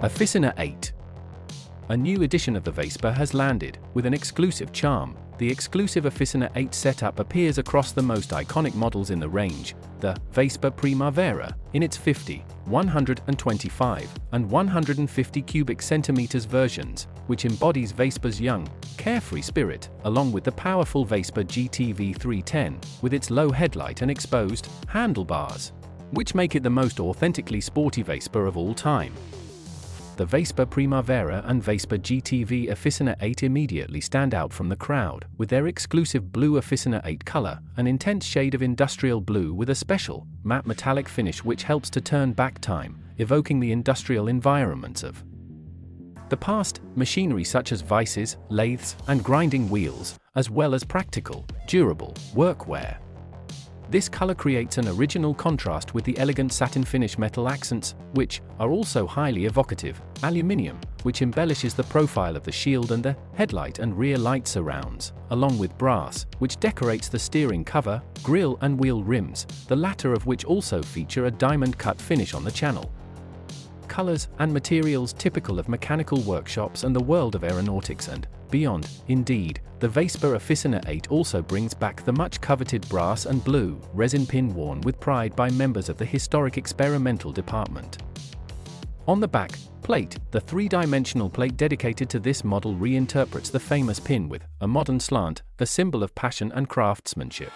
Officina 8. A new edition of the Vespa has landed, with an exclusive charm. The exclusive Officina 8 setup appears across the most iconic models in the range, the Vespa Primavera, in its 50, 125, and 150 cubic centimeters versions, which embodies Vespa's young, carefree spirit, along with the powerful Vespa GTV 310, with its low headlight and exposed handlebars, which make it the most authentically sporty Vespa of all time. The Vespa Primavera and Vespa GTV Officina 8 immediately stand out from the crowd, with their exclusive blue Officina 8 color, an intense shade of industrial blue with a special, matte metallic finish which helps to turn back time, evoking the industrial environments of the past, machinery such as vices, lathes, and grinding wheels, as well as practical, durable, workwear. This color creates an original contrast with the elegant satin finish metal accents, which are also highly evocative, aluminium, which embellishes the profile of the shield and the headlight and rear light surrounds, along with brass, which decorates the steering cover, grille and wheel rims, the latter of which also feature a diamond-cut finish on the channel. Colors and materials typical of mechanical workshops and the world of aeronautics and beyond. Indeed, the Vespa Officina 8 also brings back the much-coveted brass and blue resin pin worn with pride by members of the historic experimental department. On the back plate, the three-dimensional plate dedicated to this model reinterprets the famous pin with a modern slant, the symbol of passion and craftsmanship.